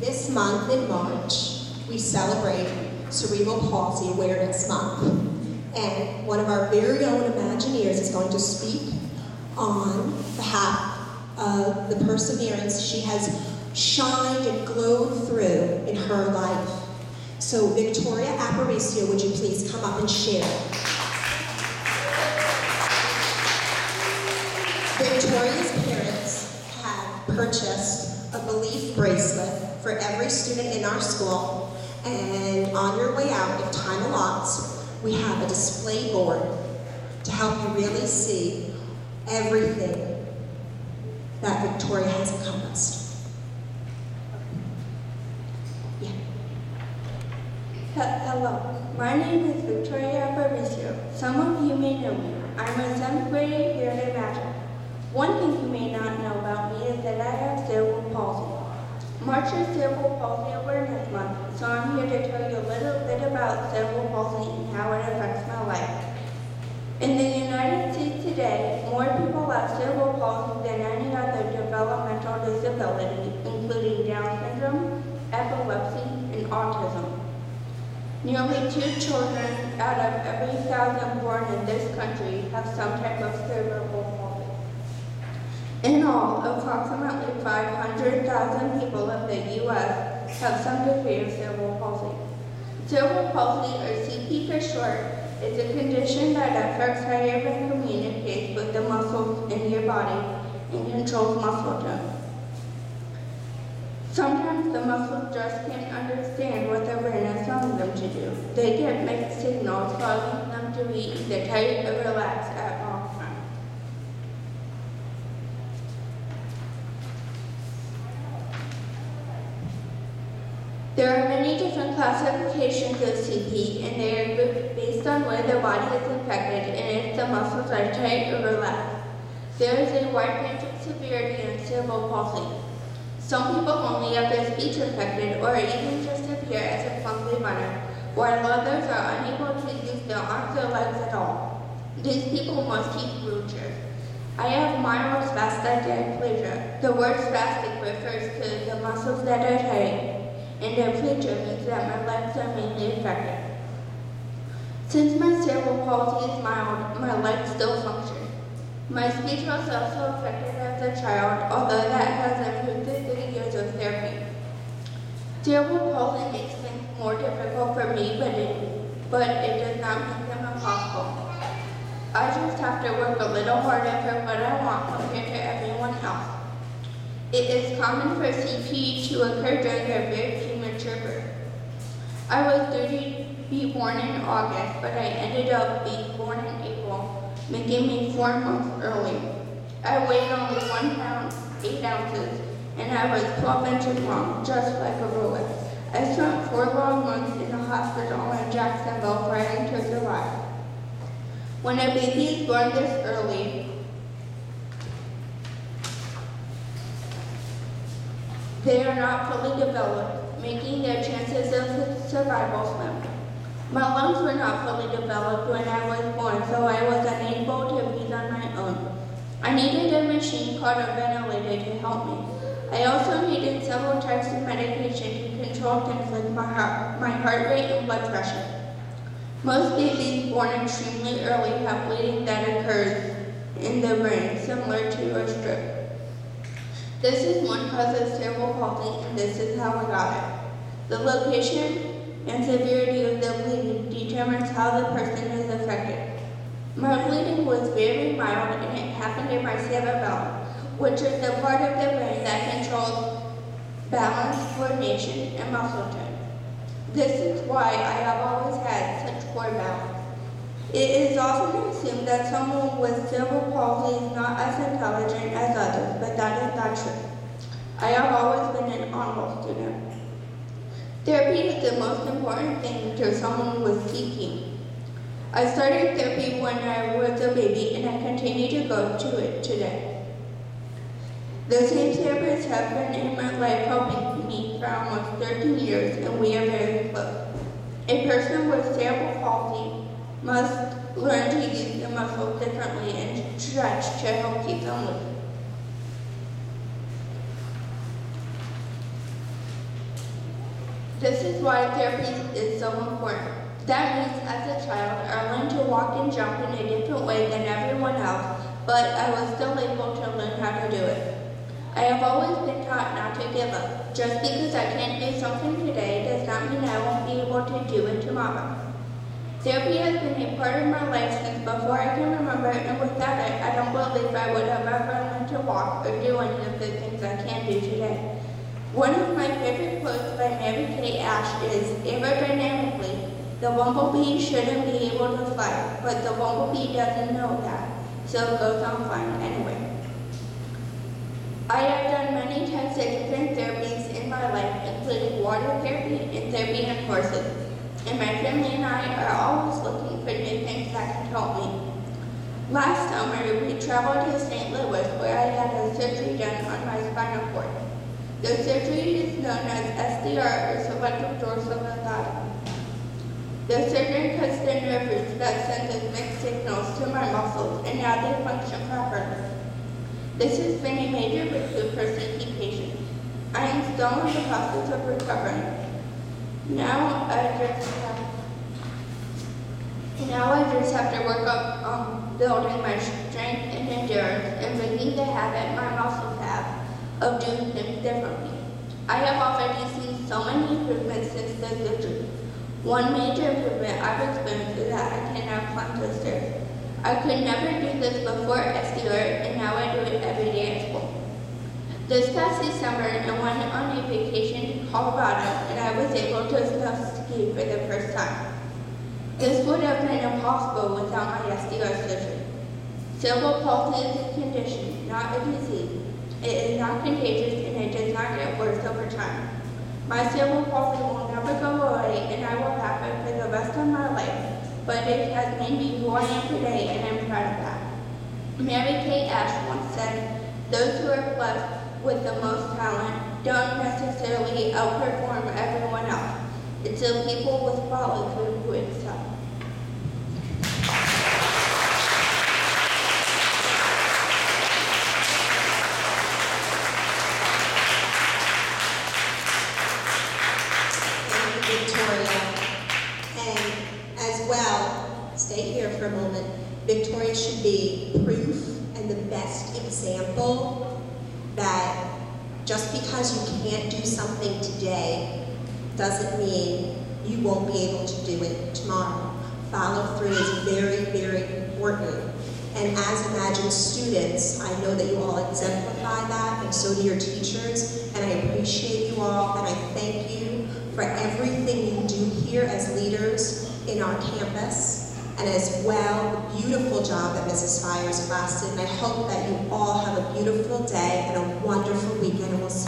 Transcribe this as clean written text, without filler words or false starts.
This month in March, we celebrate Cerebral Palsy Awareness Month. And one of our very own Imagineers is going to speak on behalf of the perseverance she has shined and glowed through in her life. So Victoria Aparicio, would you please come up and share? Victoria's parents have purchased a belief bracelet for every student in our school, and on your way out, if time allots, we have a display board to help you really see everything that Victoria has encompassed. Yeah. Hello, my name is Victoria Aparicio. Some of you may know me. I'm a 7th grader here at Imagine. One thing you may not know about me is that I have cerebral palsy. March is Cerebral Palsy Awareness Month, so I'm here to tell you a little bit about cerebral palsy and how it affects my life. In the United States today, more people have cerebral palsy than any other developmental disability, including Down syndrome, epilepsy, and autism. Nearly 2 children out of every 1,000 born in this country have some type of cerebral palsy. In all, approximately 500,000 people in the U.S. have some degree of cerebral palsy. Cerebral palsy, or CP for short, is a condition that affects how your brain communicates with the muscles in your body and controls muscle tone. Sometimes the muscles just can't understand what the brain is telling them to do. They get mixed signals causing them to be either tight or relaxed at all times. There are many different classifications of CP, and they are grouped based on where the body is affected and if the muscles are tight or relaxed. There is a wide range of severity in cerebral palsy. Some people only have their speech affected or even just appear as a clumsy runner, while others are unable to use their arms or legs at all. These people must use wheelchairs. I have mild spastic diplegia. The word spastic refers to the muscles that are tight, and diplegia means that my legs are mainly affected. Since my cerebral palsy is mild, my legs still function. My speech was also affected as a child, although that has improved through 3 years of therapy. Cerebral palsy makes things more difficult for me, but it does not make them impossible. I just have to work a little harder for what I want compared to everyone else. It is common for CP to occur during a very premature birth. I was due to be born in August, but I ended up being born in April, making me 4 months early. I weighed only 1 pound, 8 ounces, and I was 12 inches long, just like a ruler. I spent 4 long months in the hospital in Jacksonville trying to survive. When a baby is born this early, they are not fully developed, making their chances of survival slim. My lungs were not fully developed when I was born, so I was unable to breathe on my own. I needed a machine called a ventilator to help me. I also needed several types of medication to control things like my heart rate and blood pressure. Most babies born extremely early have bleeding that occurs in the brain, similar to a stroke. This is one cause of cerebral palsy, and this is how I got it. The location and severity of the bleeding determines how the person is affected. My bleeding was very mild, and it happened in my cerebellum, which is the part of the brain that controls balance, coordination, and muscle tone. This is why I have always had such poor balance. It is often assumed that someone with cerebral palsy is not as intelligent as others, but that is not true. I have always been an honor student. Therapy is the most important thing to someone with CP. I started therapy when I was a baby, and I continue to go to it today. The same therapists have been in my life helping me for almost 13 years, and we are very close. A person with cerebral palsy must learn to use their muscles differently and stretch to help keep them loose. This is why therapy is so important. That means as a child, I learned to walk and jump in a different way than everyone else, but I was still able to learn how to do it. I have always been taught not to give up. Just because I can't do something today does not mean I won't be able to do it tomorrow. Therapy has been a part of my life since before I can remember, and without it, I don't believe I would have ever learned to walk or do any of the things I can do today. One of my favorite quotes by Mary Kay Ash is, aerodynamically, the bumblebee shouldn't be able to fly, but the bumblebee doesn't know that, so it goes on flying anyway. I have done many types of different therapies in my life, including water therapy and therapy on horses. And my family and I are always looking for new things that can help me. Last summer, we traveled to St. Louis where I had a surgery done on my spinal cord. The surgery is known as SDR, or selective dorsal ligata. The surgeon cuts the nerve roots that send mixed signals to my muscles, and now they function properly. This has been a major breakthrough for CP patients. I am still in the process of recovering. Now I just have to work up on building my strength and endurance and breaking the habit my muscles have of doing things differently. I have already seen so many improvements since the surgery. One major improvement I've experienced is that I can now climb the stairs. I could never do this before SDR, and now I do it every day at school. This past December, I went on a vacation to Colorado, and I was able to ski for the first time. This would have been impossible without my SDR surgery. Cerebral palsy is a condition, not a disease. It is not contagious, and it does not get worse over time. My cerebral palsy will never go away, and I will have it for the rest of my life, but it has made me who I am today, and I'm proud of that. Mary Kay Ash once said, those who are blessed with the most talent don't necessarily outperform everyone else. It's the people with follow-through who excel. Victoria. And as well, stay here for a moment, Victoria should be proof and the best example that just because you can't do something today doesn't mean you won't be able to do it tomorrow. Follow through is very, very important. And as Imagine students, I know that you all exemplify that, and so do your teachers, and I appreciate you all, and I thank you for everything you do here as leaders in our campus, and as well, the beautiful job that Mrs. Fires class did, and I hope that you all have a beautiful day and a wonderful weekend, and we'll see